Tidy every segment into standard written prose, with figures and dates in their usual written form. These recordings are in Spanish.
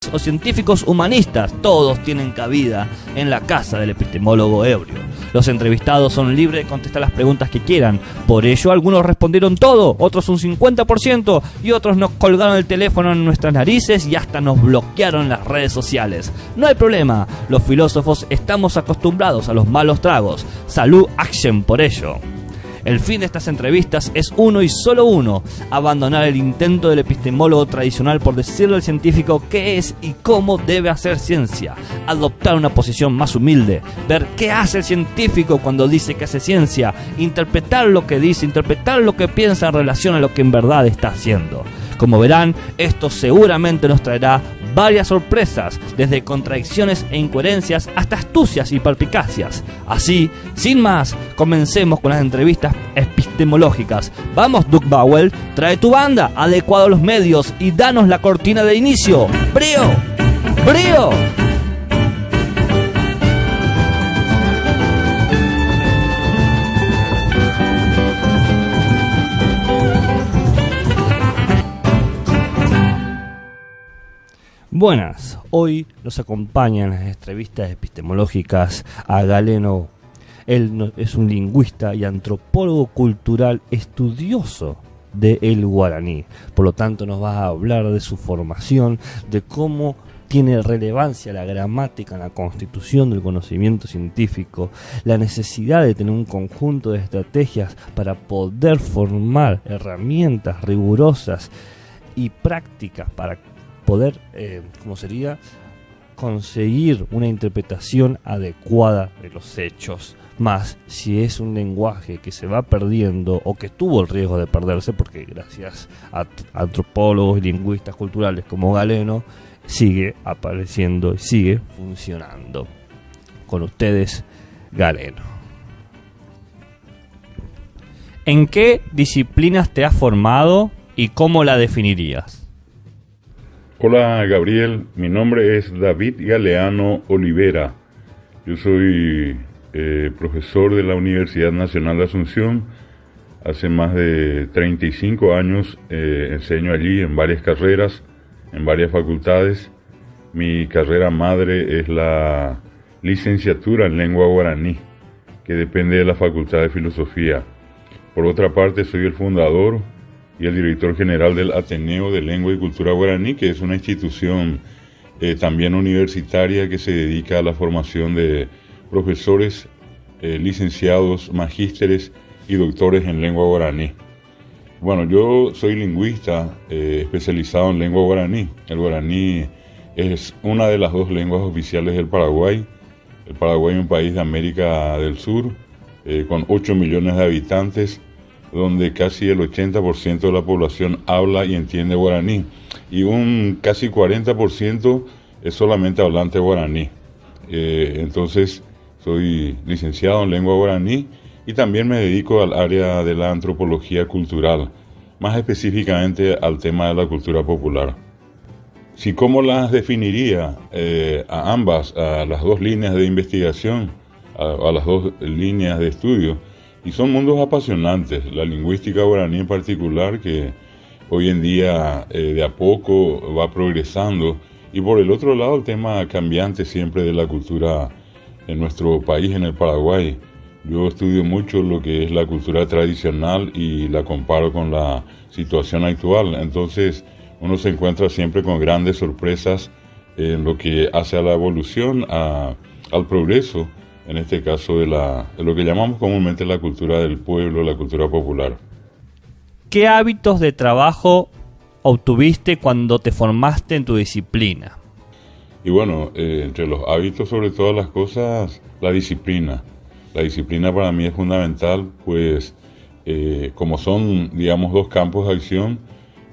naturales o científicos humanistas, todos tienen cabida en la casa del epistemólogo ebrio. Los entrevistados son libres de contestar las preguntas que quieran. Por ello, algunos respondieron todo, otros un 50% y otros nos colgaron el teléfono en nuestras narices y hasta nos bloquearon en las redes sociales. No hay problema, los filósofos estamos acostumbrados a los malos tragos. Salud action por ello. El fin de estas entrevistas es uno y solo uno: abandonar el intento del epistemólogo tradicional por decirle al científico qué es y cómo debe hacer ciencia, adoptar una posición más humilde, ver qué hace el científico cuando dice que hace ciencia, interpretar lo que dice, interpretar lo que piensa en relación a lo que en verdad está haciendo. Como verán, esto seguramente nos traerá varias sorpresas, desde contradicciones e incoherencias hasta astucias y perspicacias. Así, sin más, comencemos con las entrevistas epistemológicas. Vamos, Doug Bowell, trae tu banda, adecuado a los medios y danos la cortina de inicio. ¡Brío! ¡Brío! Buenas, hoy nos acompañan las entrevistas epistemológicas a Galeno. Él es un lingüista y antropólogo cultural estudioso del guaraní. Por lo tanto, nos va a hablar de su formación, de cómo tiene relevancia la gramática en la constitución del conocimiento científico, la necesidad de tener un conjunto de estrategias para poder formar herramientas rigurosas y prácticas para poder, conseguir una interpretación adecuada de los hechos, más si es un lenguaje que se va perdiendo o que tuvo el riesgo de perderse, porque gracias a antropólogos y lingüistas culturales como Galeno, sigue apareciendo y sigue funcionando. Con ustedes, Galeno. ¿En qué disciplinas te has formado y cómo la definirías? Hola Gabriel, mi nombre es David Galeano Olivera. Yo soy profesor de la Universidad Nacional de Asunción. Hace más de 35 años enseño allí en varias carreras, en varias facultades. Mi carrera madre es la licenciatura en lengua guaraní, que depende de la Facultad de Filosofía. Por otra parte, soy el fundador y el director general del Ateneo de Lengua y Cultura Guaraní, que es una institución también universitaria que se dedica a la formación de profesores, licenciados, magísteres y doctores en lengua guaraní. Bueno, yo soy lingüista especializado en lengua guaraní. El guaraní es una de las dos lenguas oficiales del Paraguay. El Paraguay es un país de América del Sur con 8 millones de habitantes, donde casi el 80% de la población habla y entiende guaraní, y un casi 40% es solamente hablante guaraní. Entonces, soy licenciado en lengua guaraní y también me dedico al área de la antropología cultural, más específicamente al tema de la cultura popular. Si cómo las definiría a ambas, a las dos líneas de investigación, a las dos líneas de estudio, y son mundos apasionantes, la lingüística guaraní en particular, que hoy en día de a poco va progresando, y por el otro lado el tema cambiante siempre de la cultura en nuestro país, en el Paraguay. Yo estudio mucho lo que es la cultura tradicional y la comparo con la situación actual, entonces uno se encuentra siempre con grandes sorpresas en lo que hace a la evolución, al progreso, en este caso de lo que llamamos comúnmente la cultura del pueblo, la cultura popular. ¿Qué hábitos de trabajo obtuviste cuando te formaste en tu disciplina? Y bueno, entre los hábitos, sobre todas las cosas, la disciplina. La disciplina para mí es fundamental, pues como son, digamos, dos campos de acción,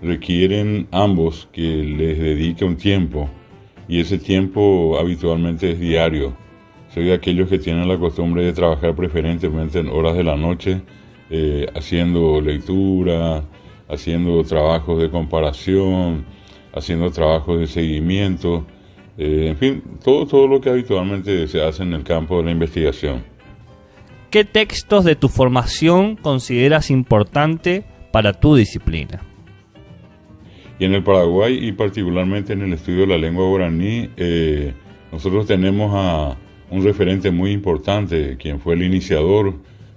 requieren ambos que les dedique un tiempo, y ese tiempo habitualmente es diario. Soy de aquellos que tienen la costumbre de trabajar preferentemente en horas de la noche, haciendo lectura, haciendo trabajos de comparación, haciendo trabajos de seguimiento, en fin, todo lo que habitualmente se hace en el campo de la investigación. ¿Qué textos de tu formación consideras importante para tu disciplina? Y en el Paraguay, y particularmente en el estudio de la lengua guaraní, nosotros tenemos a un referente muy importante, quien fue el iniciador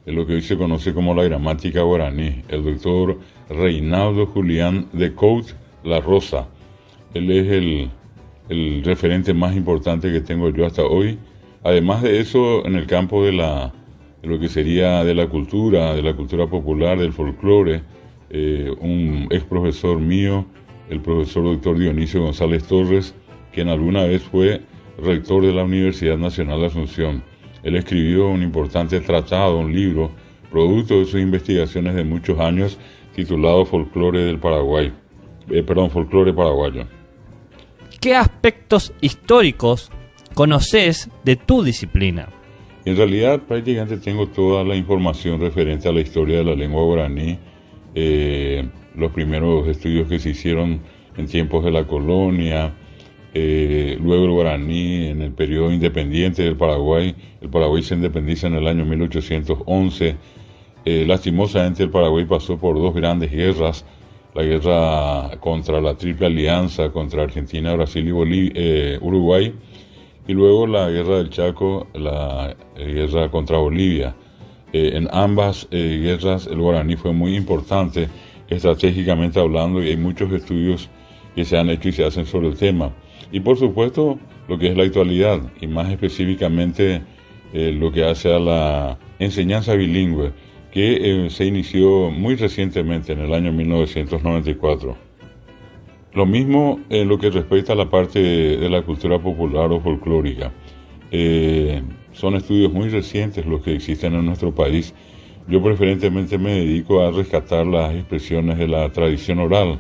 de lo que hoy se conoce como la gramática guaraní, el doctor Reinaldo Julián de Couto La Rosa. Él es el referente más importante que tengo yo hasta hoy. Además de eso, en el campo de lo que sería de la cultura popular, del folclore, un ex profesor mío, el profesor doctor Dionisio González Torres, quien alguna vez fue rector de la Universidad Nacional de Asunción. Él escribió un importante tratado, un libro, producto de sus investigaciones de muchos años, titulado Folclore del Paraguay. Folclore paraguayo. ¿Qué aspectos históricos conoces de tu disciplina? En realidad, prácticamente tengo toda la información referente a la historia de la lengua guaraní, los primeros estudios que se hicieron en tiempos de la colonia, luego el guaraní en el periodo independiente del Paraguay. El Paraguay se independiza en el año 1811. Lastimosamente el Paraguay pasó por dos grandes guerras, la guerra contra la Triple Alianza, contra Argentina, Brasil y Uruguay, y luego la guerra del Chaco, la guerra contra Bolivia. En ambas guerras el guaraní fue muy importante estratégicamente hablando, y hay muchos estudios que se han hecho y se hacen sobre el tema. Y por supuesto lo que es la actualidad, y más específicamente lo que hace a la enseñanza bilingüe, que se inició muy recientemente en el año 1994. Lo mismo en lo que respecta a la parte de la cultura popular o folclórica. Son estudios muy recientes los que existen en nuestro país. Yo preferentemente me dedico a rescatar las expresiones de la tradición oral,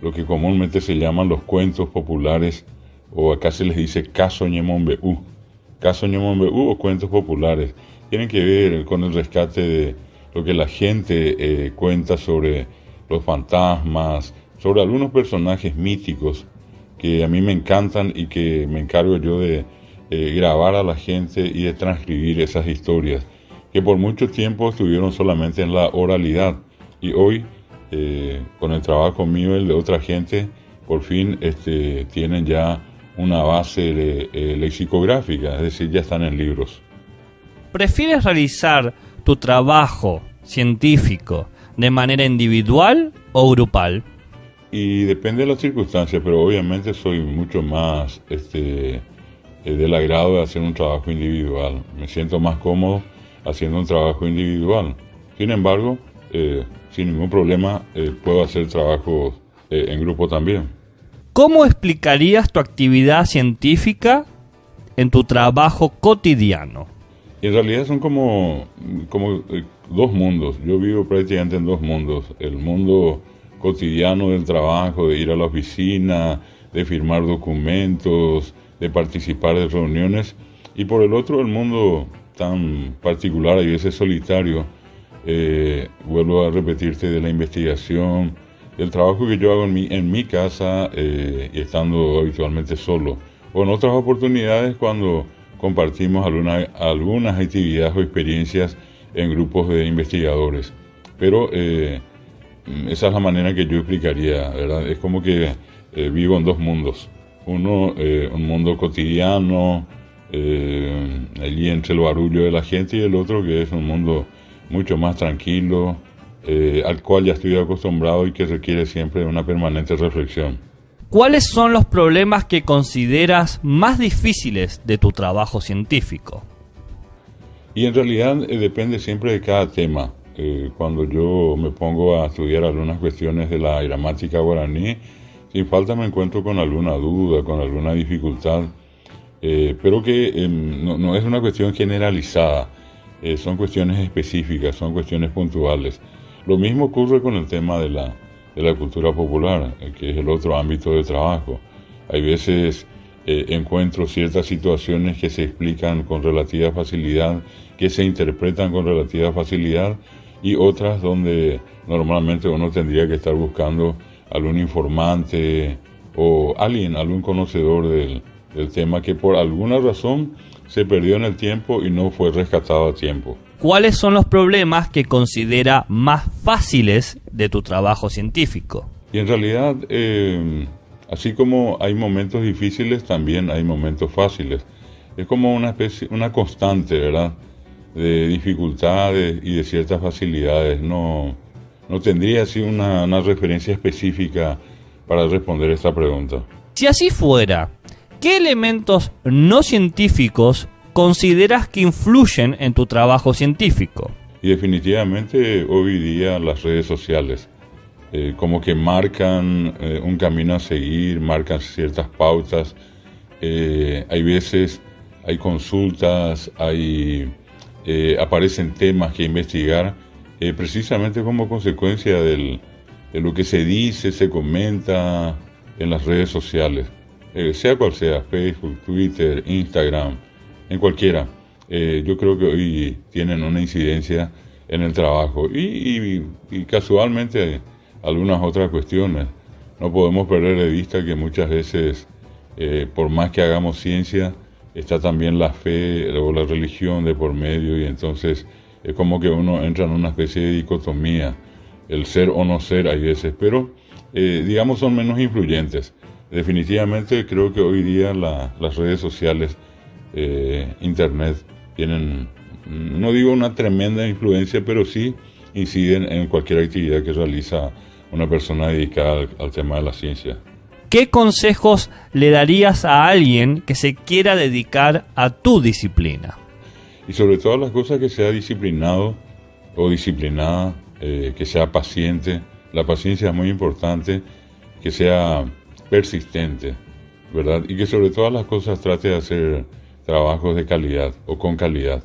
lo que comúnmente se llaman los cuentos populares, o acá se les dice caso ñemombeú o cuentos populares. Tienen que ver con el rescate de lo que la gente cuenta sobre los fantasmas, sobre algunos personajes míticos que a mí me encantan y que me encargo yo de grabar a la gente y de transcribir esas historias que por mucho tiempo estuvieron solamente en la oralidad, y hoy con el trabajo mío y el de otra gente por fin tienen ya una base lexicográfica, es decir, ya están en libros. ¿Prefieres realizar tu trabajo científico de manera individual o grupal? Y depende de las circunstancias, pero obviamente soy mucho más del agrado de hacer un trabajo individual. Me siento más cómodo haciendo un trabajo individual. Sin embargo, sin ningún problema puedo hacer trabajos en grupo también. ¿Cómo explicarías tu actividad científica en tu trabajo cotidiano? En realidad son como dos mundos. Yo vivo prácticamente en dos mundos. El mundo cotidiano del trabajo, de ir a la oficina, de firmar documentos, de participar de reuniones. Y por el otro, el mundo tan particular, a veces solitario, vuelvo a repetirte, de la investigación, del trabajo que yo hago en mi casa y estando habitualmente solo. O en otras oportunidades cuando compartimos algunas actividades o experiencias en grupos de investigadores. Pero esa es la manera que yo explicaría, ¿verdad? Es como que vivo en dos mundos. Uno, un mundo cotidiano, allí entre el barullo de la gente, y el otro que es un mundo mucho más tranquilo, al cual ya estoy acostumbrado y que requiere siempre una permanente reflexión. ¿Cuáles son los problemas que consideras más difíciles de tu trabajo científico? Y en realidad depende siempre de cada tema. Cuando yo me pongo a estudiar algunas cuestiones de la gramática guaraní, sin falta me encuentro con alguna duda, con alguna dificultad, pero que no es una cuestión generalizada, son cuestiones específicas, son cuestiones puntuales. Lo mismo ocurre con el tema de la cultura popular, que es el otro ámbito de trabajo. Hay veces encuentro ciertas situaciones que se explican con relativa facilidad, que se interpretan con relativa facilidad, y otras donde normalmente uno tendría que estar buscando algún informante o algún conocedor del tema que por alguna razón se perdió en el tiempo y no fue rescatado a tiempo. ¿Cuáles son los problemas que considera más fáciles de tu trabajo científico? Y en realidad, así como hay momentos difíciles, también hay momentos fáciles. Es como una especie, una constante, ¿verdad? De dificultades y de ciertas facilidades. No tendría así una referencia específica para responder esta pregunta. Si así fuera, ¿qué elementos no científicos consideras que influyen en tu trabajo científico? Y definitivamente hoy día las redes sociales, como que marcan un camino a seguir, marcan ciertas pautas. Hay veces, hay consultas, aparecen temas que investigar, precisamente como consecuencia de lo que se dice, se comenta en las redes sociales, sea cual sea, Facebook, Twitter, Instagram, en cualquiera. Yo creo que hoy tienen una incidencia en el trabajo y casualmente algunas otras cuestiones. No podemos perder de vista que muchas veces, por más que hagamos ciencia, está también la fe o la religión de por medio, y entonces es como que uno entra en una especie de dicotomía, el ser o no ser hay veces, pero digamos son menos influyentes. Definitivamente creo que hoy día las redes sociales, Internet, tienen, no digo una tremenda influencia, pero sí inciden en cualquier actividad que realiza una persona dedicada al tema de la ciencia. ¿Qué consejos le darías a alguien que se quiera dedicar a tu disciplina? Y sobre todas las cosas, que sea disciplinado o disciplinada, que sea paciente. La paciencia es muy importante, que sea persistente, ¿verdad? Y que sobre todas las cosas trate de hacer trabajos de calidad o con calidad.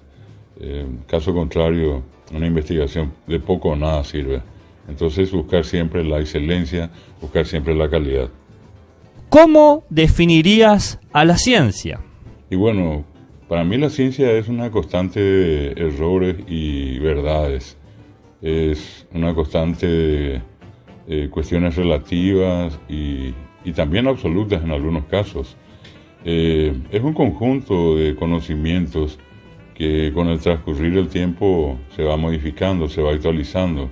Caso contrario, una investigación de poco o nada sirve. Entonces buscar siempre la excelencia, buscar siempre la calidad. ¿Cómo definirías a la ciencia? Y bueno, para mí la ciencia es una constante de errores y verdades. Es una constante de cuestiones relativas y también absolutas en algunos casos. Es un conjunto de conocimientos que con el transcurrir del tiempo se va modificando, se va actualizando.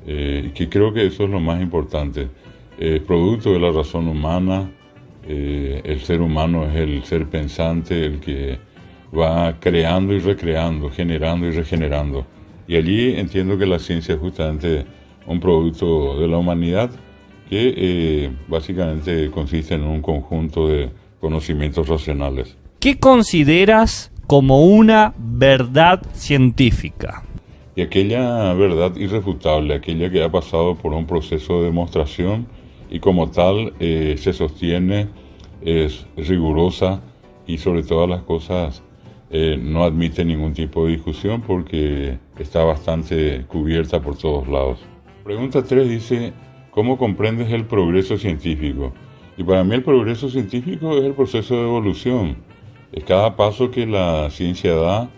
Que creo que eso es lo más importante. Es producto de la razón humana. El ser humano es el ser pensante, el que va creando y recreando, generando y regenerando. Y allí entiendo que la ciencia es justamente un producto de la humanidad que básicamente consiste en un conjunto de conocimientos racionales. ¿Qué consideras como una verdad científica? Y aquella verdad irrefutable, aquella que ha pasado por un proceso de demostración y como tal se sostiene, es rigurosa y sobre todas las cosas no admite ningún tipo de discusión porque está bastante cubierta por todos lados. Pregunta 3 dice: ¿cómo comprendes el progreso científico? Y para mí el progreso científico es el proceso de evolución. Es cada paso que la ciencia da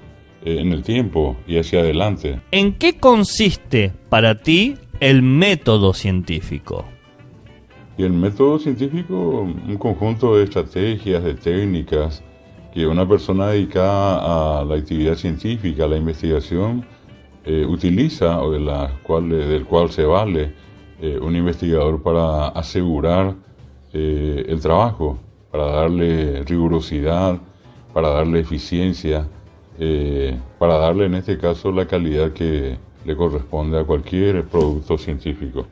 en el tiempo y hacia adelante. ¿En qué consiste para ti el método científico? Y el método científico, un conjunto de estrategias, de técnicas que una persona dedicada a la actividad científica, a la investigación, utiliza o del cual se vale un investigador para asegurar el trabajo, para darle rigurosidad, para darle eficiencia, para darle en este caso la calidad que le corresponde a cualquier producto científico.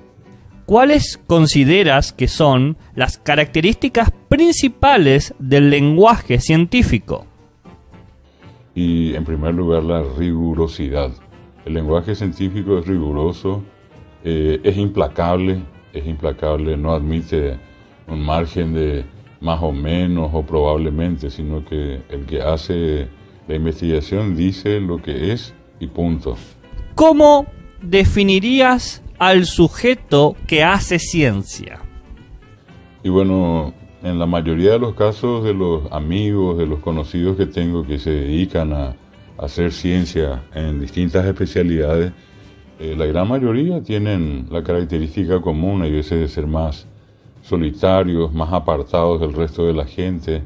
¿Cuáles consideras que son las características principales del lenguaje científico? Y en primer lugar, la rigurosidad. El lenguaje científico es riguroso, es implacable, no admite un margen de más o menos o probablemente, sino que el que hace la investigación dice lo que es y punto. ¿Cómo definirías al sujeto que hace ciencia? Y bueno, en la mayoría de los casos de los amigos, de los conocidos que tengo que se dedican a hacer ciencia en distintas especialidades, la gran mayoría tienen la característica común, hay veces de ser más solitarios, más apartados del resto de la gente,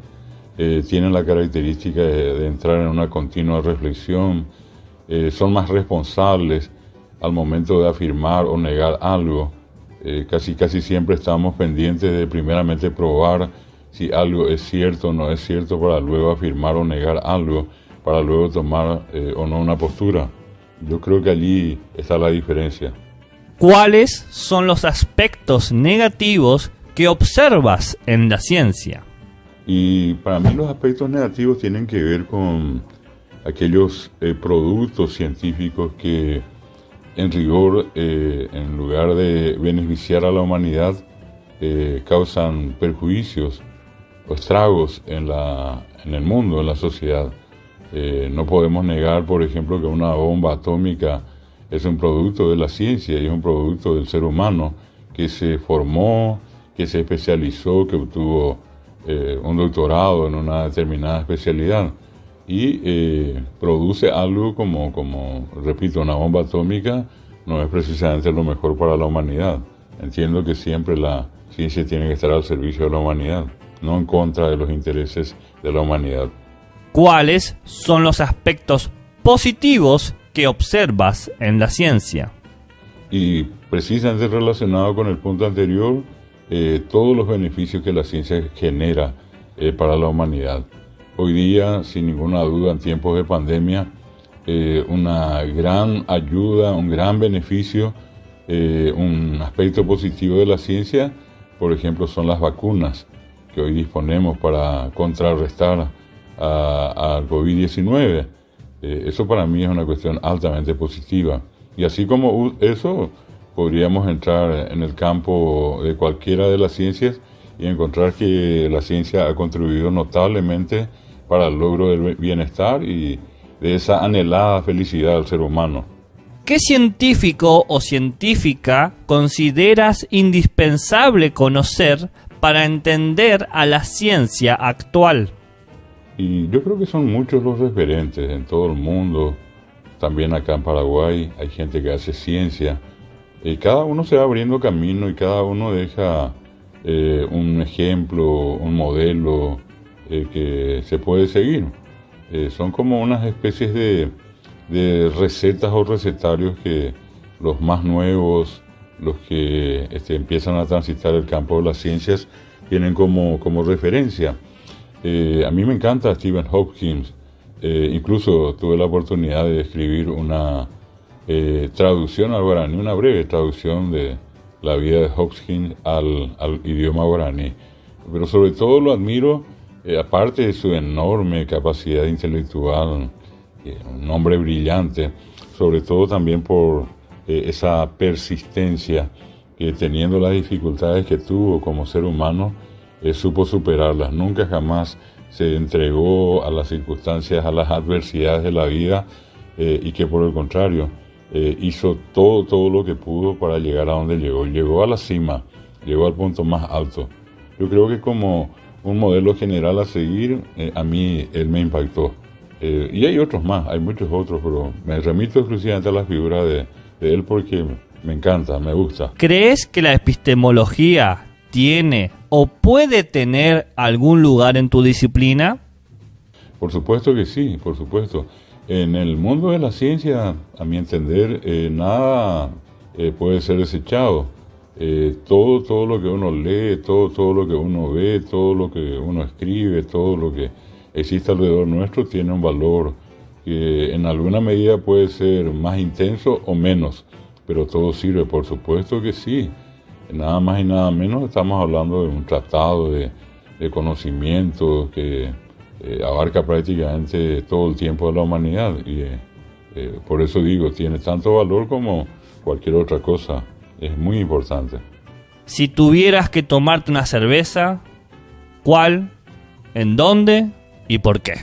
tienen la característica de entrar en una continua reflexión, son más responsables al momento de afirmar o negar algo, Casi siempre estamos pendientes de primeramente probar si algo es cierto o no es cierto para luego afirmar o negar algo, para luego tomar o no una postura. Yo creo que allí está la diferencia. ¿Cuáles son los aspectos negativos que observas en la ciencia? Y para mí los aspectos negativos tienen que ver con aquellos productos científicos que en rigor, en lugar de beneficiar a la humanidad, causan perjuicios o estragos en el mundo, en la sociedad. No podemos negar, por ejemplo, que una bomba atómica es un producto de la ciencia y es un producto del ser humano que se formó, que se especializó, que obtuvo un doctorado en una determinada especialidad y produce algo como, repito, una bomba atómica no es precisamente lo mejor para la humanidad. Entiendo que siempre la ciencia tiene que estar al servicio de la humanidad, no en contra de los intereses de la humanidad. ¿Cuáles son los aspectos positivos que observas en la ciencia? Y precisamente relacionado con el punto anterior, todos los beneficios que la ciencia genera para la humanidad. Hoy día, sin ninguna duda, en tiempos de pandemia, una gran ayuda, un gran beneficio, un aspecto positivo de la ciencia, por ejemplo, son las vacunas que hoy disponemos para contrarrestar al COVID-19. Eso para mí es una cuestión altamente positiva. Y así como eso, podríamos entrar en el campo de cualquiera de las ciencias y encontrar que la ciencia ha contribuido notablemente para el logro del bienestar y de esa anhelada felicidad del ser humano. ¿Qué científico o científica consideras indispensable conocer para entender a la ciencia actual? Y yo creo que son muchos los referentes en todo el mundo, también acá en Paraguay hay gente que hace ciencia. Cada uno se va abriendo camino y cada uno deja un ejemplo, un modelo que se puede seguir. Son como unas especies de recetas o recetarios que los más nuevos, los que empiezan a transitar el campo de las ciencias, tienen como referencia. A mí me encanta Stephen Hawking. Incluso tuve la oportunidad de escribir una traducción al guaraní, una breve traducción de la vida de Hawking al idioma guaraní. Pero sobre todo lo admiro, aparte de su enorme capacidad intelectual, un hombre brillante, sobre todo también por esa persistencia que, teniendo las dificultades que tuvo como ser humano, supo superarlas. Nunca jamás se entregó a las circunstancias, a las adversidades de la vida, y que por el contrario hizo todo lo que pudo para llegar a donde llegó. Llegó a la cima, llegó al punto más alto. Yo creo que como un modelo general a seguir, a mí él me impactó. Y hay otros más, hay muchos otros, pero me remito exclusivamente a la figura de él porque me encanta, me gusta. ¿Crees que la epistemología tiene o puede tener algún lugar en tu disciplina? Por supuesto que sí, por supuesto. En el mundo de la ciencia, a mi entender, nada puede ser desechado. Todo lo que uno lee, todo lo que uno ve, todo lo que uno escribe, todo lo que existe alrededor nuestro tiene un valor que en alguna medida puede ser más intenso o menos, pero todo sirve, por supuesto que sí. Nada más y nada menos estamos hablando de un tratado de conocimiento que abarca prácticamente todo el tiempo de la humanidad y por eso digo, tiene tanto valor como cualquier otra cosa. Es muy importante. Si tuvieras que tomarte una cerveza, ¿cuál, en dónde y por qué?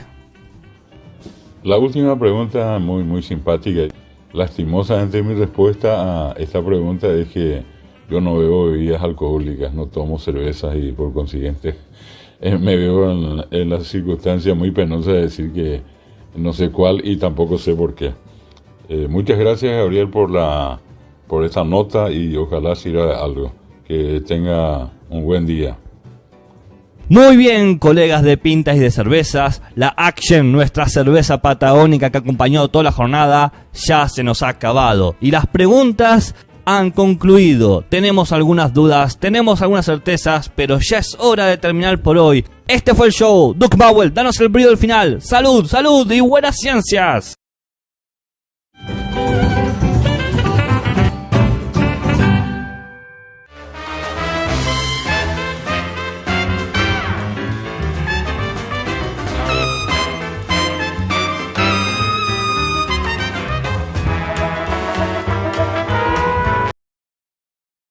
La última pregunta muy simpática. Lastimosamente mi respuesta a esta pregunta es que yo no bebo bebidas alcohólicas, no tomo cervezas y por consiguiente me veo en la circunstancia muy penosa de decir que no sé cuál y tampoco sé por qué. Muchas gracias, Gabriel, por esta nota y ojalá sirva de algo. Que tenga un buen día. Muy bien, colegas de Pintas y de Cervezas, la Action, nuestra cerveza patagónica que ha acompañado toda la jornada, ya se nos ha acabado. Y las preguntas han concluido. Tenemos algunas dudas, tenemos algunas certezas, pero ya es hora de terminar por hoy. Este fue el show. Duke Bowell, danos el brillo del final. Salud, salud y buenas ciencias.